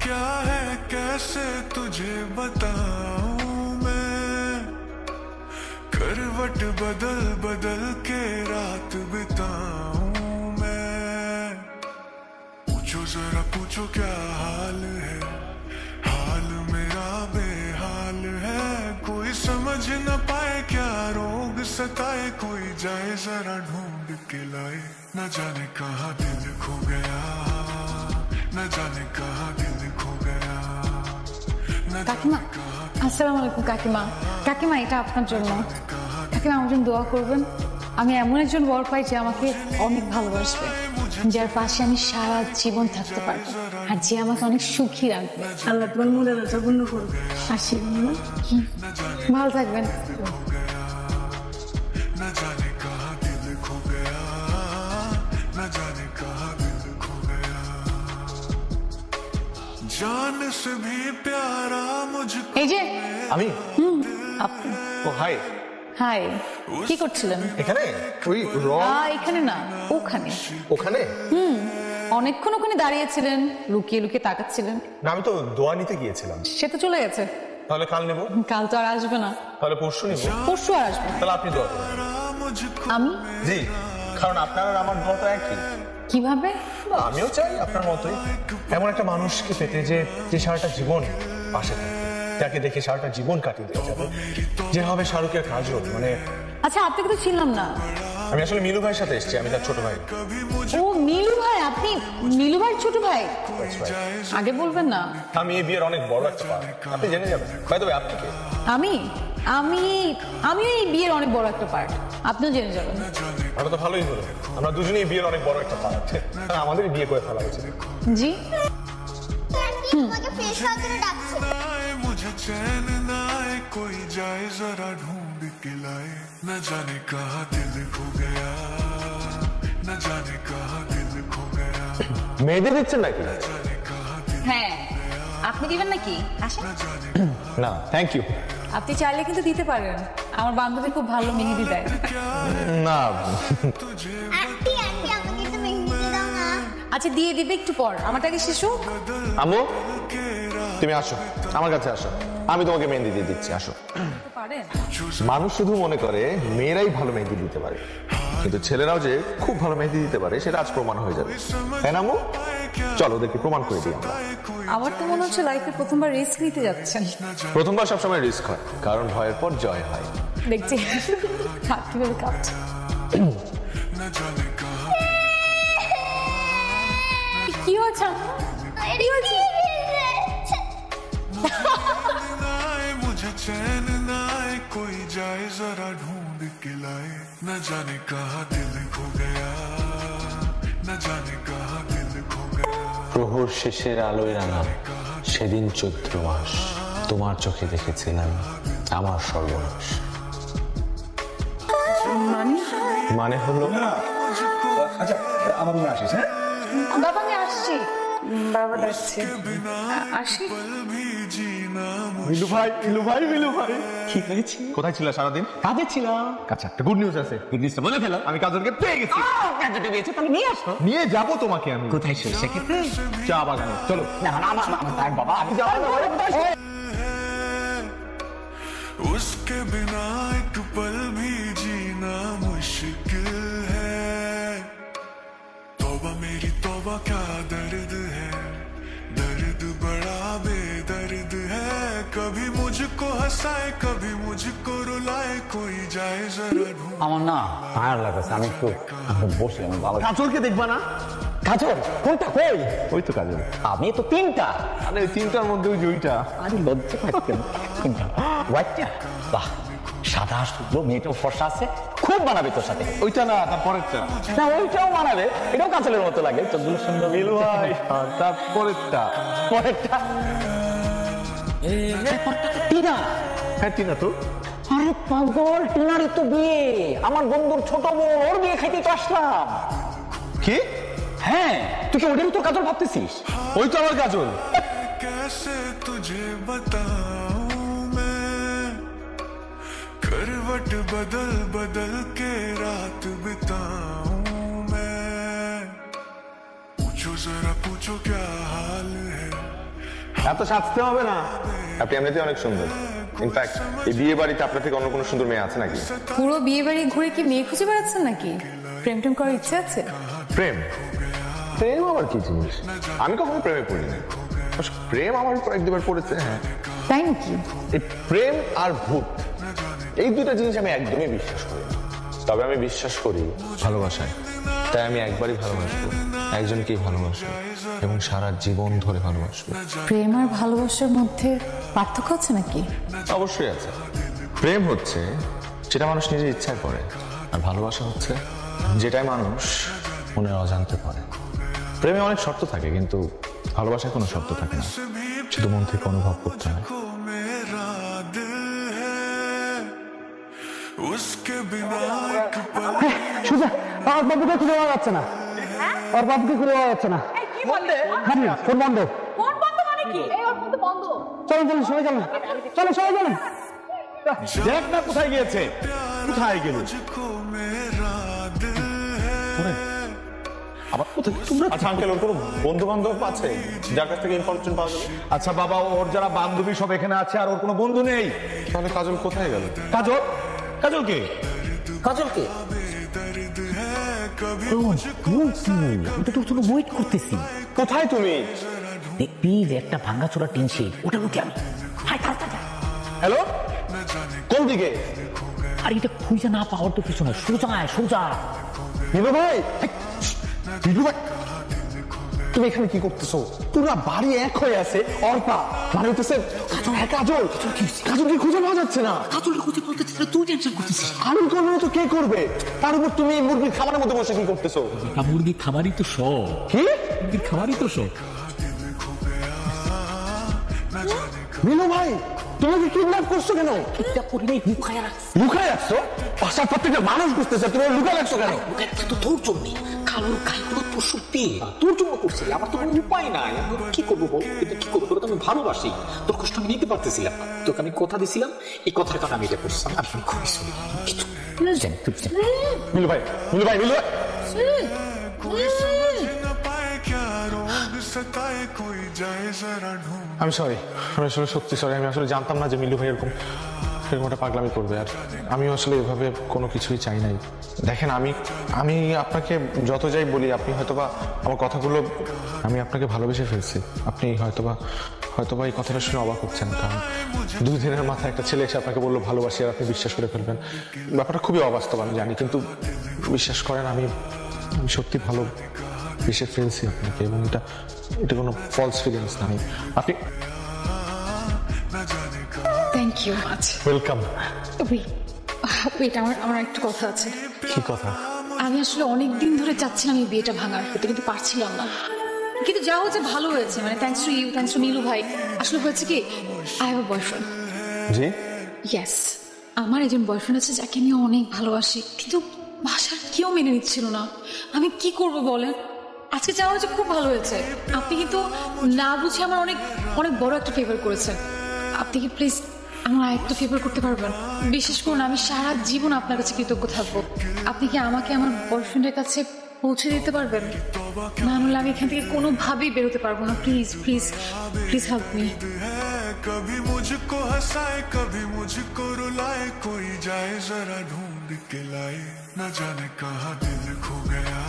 क्या है कैसे तुझे बताऊं मैं, करवट बदल बदल के रात बिताऊं मैं। पूछो जरा पूछो क्या हाल है, हाल मेरा बेहाल है। कोई समझ न पाए क्या रोग सताए, कोई जाए जरा ढूंढ के लाए। न जाने कहाँ दिल खो गया, न जाने कहाँ दिल खो गया। কাকিমা, আসসালামু আলাইকুম। কাকিমা, কাকিমা এটা আপনার জন্য। কাকিমা আমার জন্য দোয়া করবেন। আমি এমন একজন বর পাই যে আমাকে অনেক ভালোবাসবে, যার পাশে আমি সারা জীবন থাকতে পারবো, আর যে আমাকে অনেক সুখী রাখবে। আল্লাহ তোমার মনের আশা পূর্ণ করবে। আশীর্বাদ, ভালো থাকবেন। न जाने कहाँ दिल खो गया, न जाने कहाँ दिल खो गया। जान से भी प्यारा मुझको। এই যে আমি আপনি। ও হাই হাই, কি করছিলেন? এখানে ওই এখানে না, ওখানে। ওখানে অনেকক্ষণ ওখানে দাঁড়িয়েছিলেন, লুকিয়ে লুকিয়ে তাকাচ্ছিলেন। না, আমি তো দোয়া নিতে গিয়েছিলাম। সে তো চলে গেছে। তাহলে কাল নেব? কাল তো আর আসবে না। তাহলে পরশু নেব? পরশু আর আসবে না। তাহলে আপনি দোয়া করুন। আমি? জি, কারণ আপনার আর আমার দোয়া তো একই। কিভাবে? আমিও চাই আপনার মতোই এমন একটা মানুষকে পেতে যে সারাটা জীবন পাশে থাকবে, যাকে দেখে সারাটা জীবন কাটিয়ে দেওয়া যাবে, যে হবে শাহরুখের কাজল। মানে আচ্ছা, আপনাকে তো ছিলাম না। আমি আসলে মিলু ভাইয়ের সাথে এসেছি, আমি তার ছোট ভাই। ও মিলু ভাই, আপনি মিলু ভাইয়ের ছোট ভাই? আগে বলবেন না। আমি এই বিয়ের অনেক বড় একটা পার্ট, আপনি জেনে যাবেন। বাই দ্য ওয়ে, আপনি কে? আমি আমি আমিও এই বিয়ের অনেক বড় একটা পার্ট, আপনিও জেনে যাবেন। আমরা তো ভালোই হলো, আমরা দুজনেই বিয়ের অনেক বড় একটা পার্ট। আমাদের বিয়ে করে ফেলা হয়েছে। জি, তোমাকে ফ্রেশ হওয়ার জন্য ডাকছে। मुझे चैन ना आए, कोई जाए जरा ढूंढ के लाए। न जाने कहाँ दिल खो गया, न जाने कहाँ दिल खो गया। মেয়েদের দিচ্ছেন নাকি? হ্যাঁ, আপনি দিবেন নাকি? আসেন। না, থ্যাংক ইউ। আপনি চাইলে কিন্তু দিতে পারেন, আমার বান্ধবী খুব ভালো মেহেদি দেয়। না, আন্টি আন্টি আমাকে একটু মেহেন্দি দিয়ে দাও না। আচ্ছা, দিয়ে দিবে একটু পর, আমারটাকে শেষ হোক। আম্মু তুমি আসো, আমার কাছে আসো, আমি তোমাকে মেহেন্দি দিয়ে দিচ্ছি। আসো। পারেন? মানুষ শুধু মনে করে মেয়েরাই ভালো মেহেন্দি দিতে পারে, কিন্তু ছেলেরাও যে খুব ভালো মেহেন্দি দিতে পারে সেটা আজ প্রমাণ হয়ে যাবে। তাই না আম্মু? চলো ওদেরকে প্রমাণ করে দিই আমরা। আমার তো মনে হচ্ছে লাইফে প্রথমবার রিস্ক নিতে যাচ্ছেন। প্রথমবার সবসময় রিস্ক হয়, কারণ ভয়ের পর জয় হয়। দেখছি হাত কিভাবে কাঁপছে। কি হয়েছে? কি হয়েছে? मुझे चैन ना आए, कोई जाए जरा ढूंढ के लाए। न जाने कहाँ दिल खो गया, न जाने कहाँ दिल खो गया। প্রহর শেষের আলোয় রাঙা সেদিন 14 মাস তোমার চোখে দেখেছিলাম আমার সর্বনাশ। মানে হলো আচ্ছা, আমার মনে আসিস। হ্যাঁ বাবা, আমি আসছি। বাবা ডাকছে, আসি। মিলু ভাই, মিলু ভাই, মিলু ভাই, কি হয়েছে? কোথায় ছিল সারাদিন? কাজে ছিলাম। আচ্ছা, একটা গুড নিউজ আছে। গুড নিউজটা বলে ফেলো। আমি কাজলকে পেয়ে গেছি। কাজে পেয়েছো, তাহলে নিয়ে আসো। নিয়ে যাবো তোমাকে আমি। কোথায় সরষে খেতে? চা বাগানে চলো। না না, আমার থাক বাবা, আমি যাবো না। उसके बिना एक पल भी जीना मुश्किल है। तौबा मेरी तौबा, क्या दर्द है, दर्द बड़ा बेदर्द है। कभी मुझको हंसाए, कभी मुझको रुलाए, कोई जाए जरा ढूंढ। আমার না টায়ার লাগছে, আমি একটু বসে। আমি বাবা কাজলকে দেখবা না? কাজল কোনটা? কই? ওই তো কাজল। আমি তো তিনটা। আরে তিনটার মধ্যে ওই জয়টা। আরে লজ্জা পাচ্ছেন। হোয়াইটটা বাহ, সাদা শুভ্র, মেয়েটাও ফর্সা আছে, খুব মানাবে তোর সাথে। ওইটা না, তারপরেরটা। না, ওইটাও মানাবে, এটাও কাজলের মতো লাগে, চোখগুলো সুন্দর। মিলু ভাই, তারপরেরটা। পরেরটা টিনা। হ্যাঁ টিনা তো। আরে পাগল, টিনারই তো বিয়ে, আমার বন্ধুর ছোট বোন, ওর বিয়ে খাইতে তো আসলাম। কি? হ্যাঁ, তুই কি ওদেরই তো কাজল ভাবতেছিস? ওই তো আমার কাজল। कैसे तुझे बताऊं मैं, करवट बदल बदल के रात बिताऊं मैं। पूछो जरा पूछो क्या हाल है, এত সাজতে হবে না, আপনি এমনিতে অনেক সুন্দর। ইনফ্যাক্ট এই বিয়ে বাড়িতে আপনার থেকে অন্য কোনো সুন্দর মেয়ে আছে নাকি? পুরো বিয়ে বাড়ি ঘুরে কি মেয়ে খুঁজে বেড়াচ্ছেন নাকি? প্রেম টেম করার ইচ্ছে আছে? প্রেম? প্রেম আবার কি জিনিস? আমি কখনো প্রেমে পড়িনি। প্রেম আমার উপর এক দুবার পড়েছে, হ্যাঁ। তাই নাকি? এই প্রেম আর ভূত, এই দুটা জিনিস আমি একদমই বিশ্বাস করি না। তবে আমি বিশ্বাস করি ভালোবাসায়। তাই আমি একবারই ভালোবাসবো, একজনকেই ভালোবাসবো এবং সারা জীবন ধরে ভালোবাসবো। প্রেম আর ভালোবাসার মধ্যে পার্থক্য আছে নাকি? অবশ্যই আছে। প্রেম হচ্ছে যেটা মানুষ নিজের ইচ্ছায় করে, আর ভালোবাসা হচ্ছে যেটাই মানুষ মনের অজান্তে করে। প্রেমে অনেক শর্ত থাকে, কিন্তু ভালোবাসায় কোনো শর্ত থাকে না, শুধু মন থেকে অনুভব করতে হয়। সুজা, আমার বাবুকে খুঁজে পাওয়া যাচ্ছে না। ওর বাবুকে খুঁজে পাওয়া যাচ্ছে না। ফোন বন্ধ। চলেন চলেন, সবাই চলেন, চলেন সবাই চলেন। দেখ না কোথায় গিয়েছে, কোথায় গেল আবার কোথায়? তোমরা আচ্ছা আঙ্কেল, ওর কোনো বন্ধু বান্ধব আছে যার কাছ থেকে ইনফরমেশন পাওয়া যাবে? আচ্ছা বাবা, ওর যারা বান্ধবী সব এখানে আছে আর ওর কোনো বন্ধু নেই। তাহলে কাজল কোথায় গেল? কাজল? কাজল কে? কাজল কে? ওয়েট করতেছি। কোথায় তুমি? দেখবি যে একটা ভাঙাচোরা টিন শেড, ওটা উঠে আমি। হ্যালো, কোন দিকে? আর এটা খুঁজে না পাওয়ার তো কিছু না, সোজা সোজা। নীলু ভাই, বিটু ভাই, তুমি এখানে কি করতেছো? পুরা বাড়ি এক হয়ে আছে। অর্পা মানে হইতেছে কাজল। কাজলকে খুঁজে পাওয়া যাচ্ছে না। কাজলকে খুঁজে বলতেছিস, তুই টেনশন করতেছিস। আমি করবো না তো কে করবে? তার উপর তুমি মুরগির খাবারের মধ্যে বসে কি করতেছো? মুরগির খাবারই তো শখ। কি মুরগির খাবারই তো শখ। নীলু ভাই, তুমি কি কিডন্যাপ করছো কেন? কিডন্যাপ করি নাই, লুকায় রাখছি। লুকায় রাখছো? বাসার প্রত্যেকটা মানুষ বুঝতেছে তুমি লুকায় রাখছো কেন? লুকায় তো তোর জন্য। কালোর গায়েগুলো তোর সত্যি তোর জন্য করছি। আমার তো কোনো উপায় নাই, আমি কি করবো বল? এটা কি করবো? তোর তো আমি ভালোবাসি, তোর কষ্ট আমি নিতে পারতেছিলাম না। তোকে আমি কথা দিছিলাম, এই কথার কারণে আমি এটা করছি। আমি খুবই সরি। কিছু নীলু ভাই, নীলু ভাই, নীলু ভাই, আমি সরি, আমি আসলে সত্যি সরি। আমি আসলে জানতাম না যে মিলু ভাই এরকম একটা পাগলামি করবে। আর আমি আসলে এভাবে কোনো কিছুই চাই নাই। দেখেন, আমি আপনাকে যত যাই বলি, আপনি হয়তোবা আমার কথাগুলো, আমি আপনাকে ভালোবেসে ফেলছি। আপনি হয়তোবা এই কথাটা শুনে অবাক হচ্ছেন, কারণ 2 দিনের মাথায় একটা ছেলে এসে আপনাকে বললো ভালোবাসি আর আপনি বিশ্বাস করে ফেলবেন। ব্যাপারটা খুবই অবাস্তব আমি জানি, কিন্তু বিশ্বাস করেন আমি সত্যি ভালোবেসে ফেলছি আপনাকে, এবং এটা কোনো ফলস ফিলিংস না। আপনি thank you much. Welcome. Wait, আমার একটা কথা আছে। কি কথা? আমি আসলে অনেকদিন ধরে চাচ্ছিলাম এই বিয়েটা ভাঙার করতে, কিন্তু পারছিলাম না। কিন্তু যা হচ্ছে ভালো হয়েছে, মানে thanks to you, thanks to Nilu ভাই। আসলে হয়েছে কি, আই হ্যাভ আ বয়ফ্রেন্ড। জি? ইয়েস, আমার একজন বয়ফ্রেন্ড আছে যাকে আমি অনেক ভালোবাসি, কিন্তু বাসার কেউ মেনে নিচ্ছিল না। আমি কি করব বলেন? আজকে যাওয়া হয়েছে, খুব ভালো হয়েছে। আপনি কিন্তু না বুঝে আমার অনেক অনেক বড় একটা ফেভার করেছেন। আপনি কি প্লিজ আমার আরেকটা ফেভার করতে পারবেন? বিশেষ করুন, আমি সারা জীবন আপনার কাছে কৃতজ্ঞ থাকবো। আপনি কি আমাকে আমার বয়ফ্রেন্ডের কাছে পৌঁছে দিতে পারবেন? না হলে আমি এখান থেকে কোনোভাবেই বেরোতে পারবো না। Please please please help me. कभी मुझको हंसाए कभी मुझको रुलाए, कोई जाए जरा ढूंढ के लाए, न जाने कहाँ दिल खो गया।